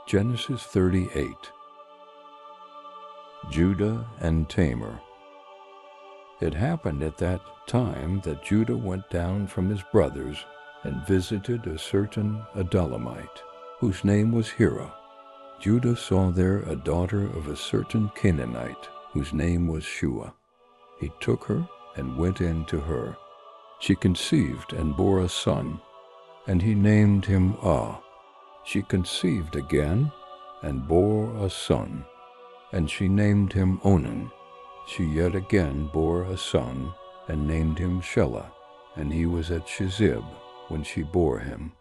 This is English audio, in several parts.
Genesis 38. Judah and Tamar. It happened at that time that Judah went down from his brothers and visited a certain Adullamite, whose name was Hira. Judah saw there a daughter of a certain Canaanite, whose name was Shua. He took her and went in to her. She conceived and bore a son, and he named him She conceived again and bore a son, and she named him Onan. She yet again bore a son, and named him Shelah, and he was at Shizib when she bore him.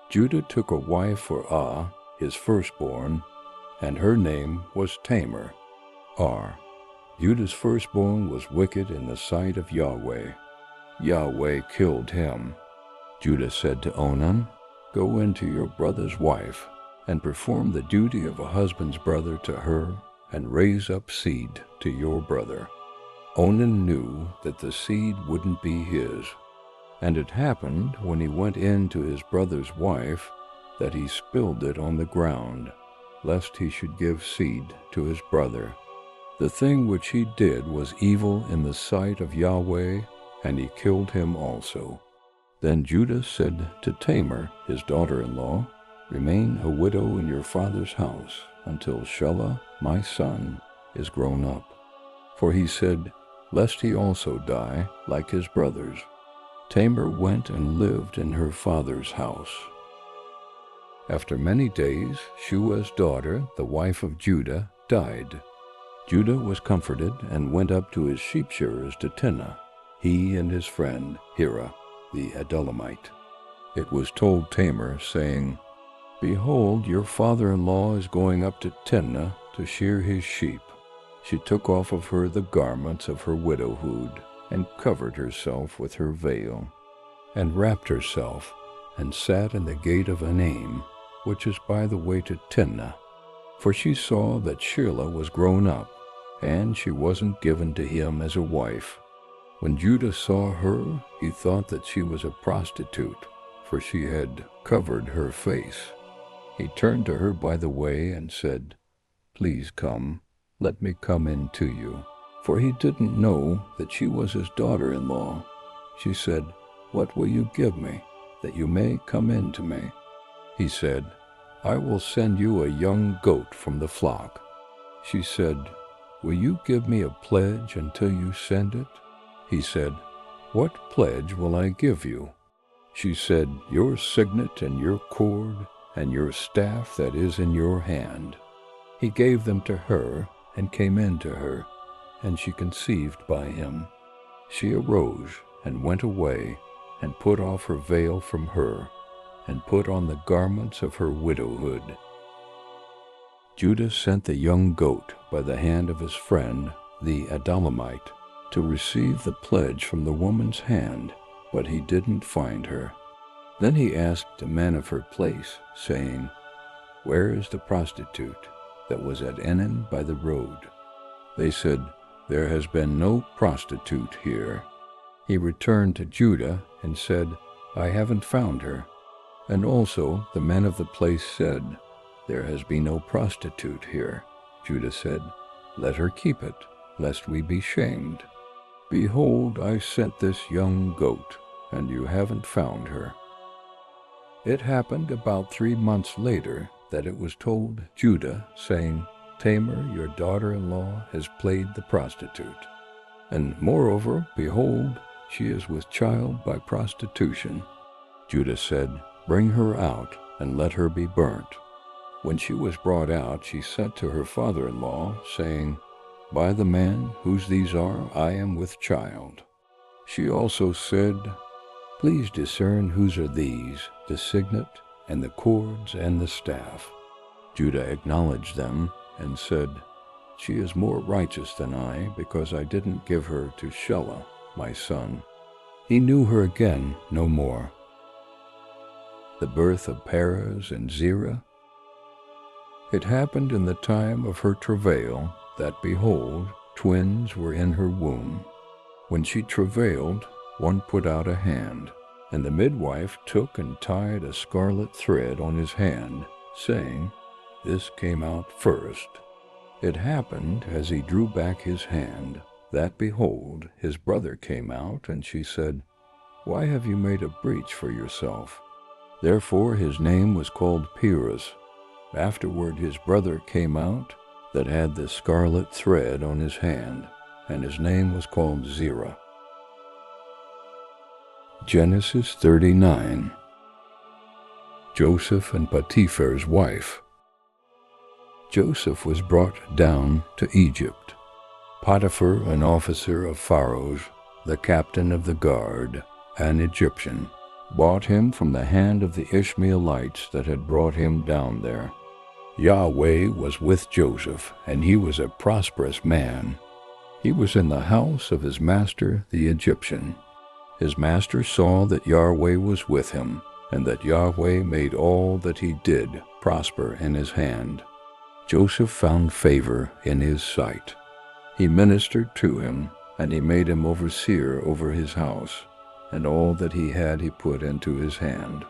Judah took a wife for his firstborn, and her name was Tamar. Judah's firstborn was wicked in the sight of Yahweh. Yahweh killed him. Judah said to Onan, "Go into your brother's wife, and perform the duty of a husband's brother to her, and raise up seed to your brother." Onan knew that the seed wouldn't be his, and it happened when he went in to his brother's wife that he spilled it on the ground, lest he should give seed to his brother. The thing which he did was evil in the sight of Yahweh, and he killed him also. Then Judah said to Tamar, his daughter-in-law, "Remain a widow in your father's house until Shelah, my son, is grown up." For he said, lest he also die like his brothers. Tamar went and lived in her father's house. After many days, Shua's daughter, the wife of Judah, died. Judah was comforted and went up to his sheep shearers to Timnah, he and his friend Hira, the Adullamite. It was told Tamar, saying, "Behold, your father-in-law is going up to Timnah to shear his sheep." She took off of her the garments of her widowhood, and covered herself with her veil, and wrapped herself, and sat in the gate of Enaim, which is by the way to Timnah. For she saw that Shelah was grown up, and she wasn't given to him as a wife. When Judah saw her, he thought that she was a prostitute, for she had covered her face. He turned to her by the way and said, "Please come, let me come in to you." For he didn't know that she was his daughter-in-law. She said, "What will you give me, that you may come in to me?" He said, "I will send you a young goat from the flock." She said, "Will you give me a pledge until you send it?" He said, "What pledge will I give you?" She said, "Your signet and your cord, and your staff that is in your hand." He gave them to her, and came in to her, and she conceived by him. She arose, and went away, and put off her veil from her, and put on the garments of her widowhood. Judah sent the young goat by the hand of his friend, the Adullamite, to receive the pledge from the woman's hand, but he didn't find her. Then he asked the men of her place, saying, "Where is the prostitute that was at Enan by the road?" They said, "There has been no prostitute here." He returned to Judah and said, "I haven't found her." And also the men of the place said, "There has been no prostitute here." Judah said, "Let her keep it, lest we be shamed. Behold, I sent this young goat, and you haven't found her." It happened about 3 months later that it was told Judah, saying, "Tamar, your daughter-in-law, has played the prostitute. And moreover, behold, she is with child by prostitution." Judah said, "Bring her out, and let her be burnt." When she was brought out, she sent to her father-in-law, saying, "By the man whose these are, I am with child." She also said, "Please discern whose are these, the signet, and the cords, and the staff." Judah acknowledged them, and said, "She is more righteous than I, because I didn't give her to Shelah, my son." He knew her again no more. The birth of Perez and Zerah. It happened in the time of her travail, that, behold, twins were in her womb. When she travailed, one put out a hand, and the midwife took and tied a scarlet thread on his hand, saying, "This came out first." It happened, as he drew back his hand, that, behold, his brother came out, and she said, "Why have you made a breach for yourself?" Therefore his name was called Perez. Afterward his brother came out, that had the scarlet thread on his hand, and his name was called Zerah. Genesis 39. Joseph and Potiphar's wife. Joseph was brought down to Egypt. Potiphar, an officer of Pharaoh's, the captain of the guard, an Egyptian, bought him from the hand of the Ishmaelites that had brought him down there. Yahweh was with Joseph, and he was a prosperous man. He was in the house of his master the Egyptian. His master saw that Yahweh was with him, and that Yahweh made all that he did prosper in his hand. Joseph found favor in his sight. He ministered to him, and he made him overseer over his house, and all that he had he put into his hand.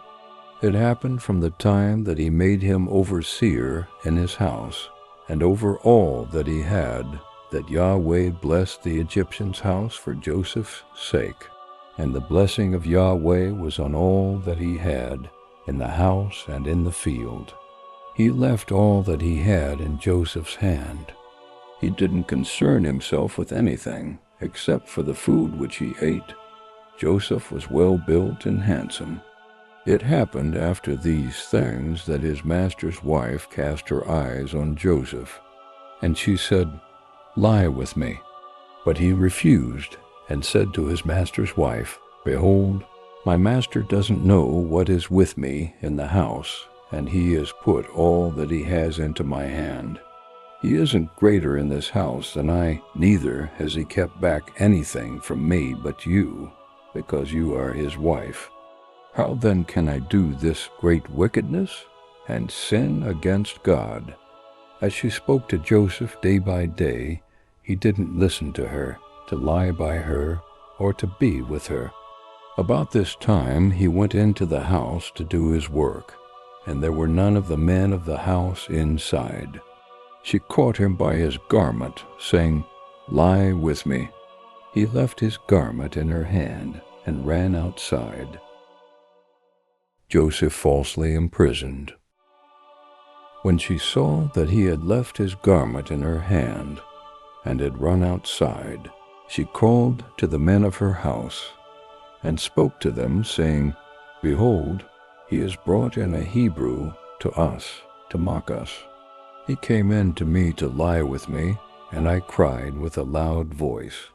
It happened from the time that he made him overseer in his house, and over all that he had, that Yahweh blessed the Egyptian's house for Joseph's sake. And the blessing of Yahweh was on all that he had, in the house and in the field. He left all that he had in Joseph's hand. He didn't concern himself with anything, except for the food which he ate. Joseph was well built and handsome. It happened after these things that his master's wife cast her eyes on Joseph, and she said, "Lie with me." But he refused, and said to his master's wife, "Behold, my master doesn't know what is with me in the house, and he has put all that he has into my hand. He isn't greater in this house than I, neither has he kept back anything from me but you, because you are his wife. How then can I do this great wickedness, and sin against God?" As she spoke to Joseph day by day, he didn't listen to her, to lie by her, or to be with her. About this time he went into the house to do his work, and there were none of the men of the house inside. She caught him by his garment, saying, "Lie with me." He left his garment in her hand and ran outside. Joseph falsely imprisoned. When she saw that he had left his garment in her hand and had run outside, she called to the men of her house and spoke to them, saying, "Behold, he has brought in a Hebrew to us to mock us. He came in to me to lie with me, and I cried with a loud voice.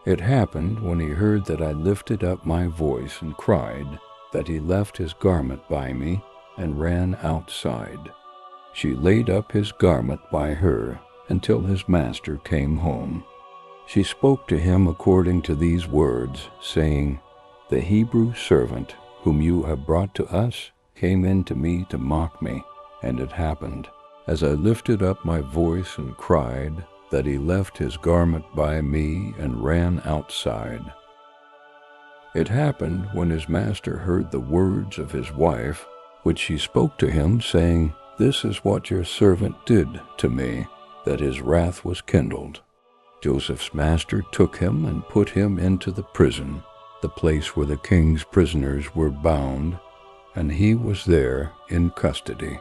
It happened when he heard that I lifted up my voice and cried, that he left his garment by me and ran outside. She laid up his garment by her until his master came home. She spoke to him according to these words, saying, 'The Hebrew servant whom you have brought to us came in to me to mock me.' And it happened, as I lifted up my voice and cried, that he left his garment by me and ran outside. It happened when his master heard the words of his wife, which she spoke to him, saying, 'This is what your servant did to me,' that his wrath was kindled. Joseph's master took him and put him into the prison, the place where the king's prisoners were bound, and he was there in custody.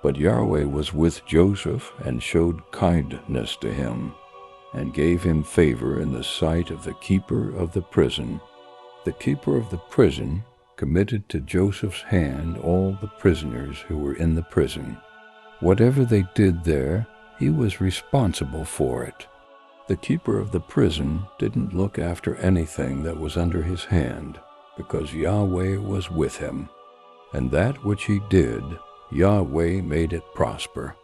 But Yahweh was with Joseph and showed kindness to him, and gave him favor in the sight of the keeper of the prison. The keeper of the prison committed to Joseph's hand all the prisoners who were in the prison. Whatever they did there, he was responsible for it. The keeper of the prison didn't look after anything that was under his hand, because Yahweh was with him. And that which he did, Yahweh made it prosper.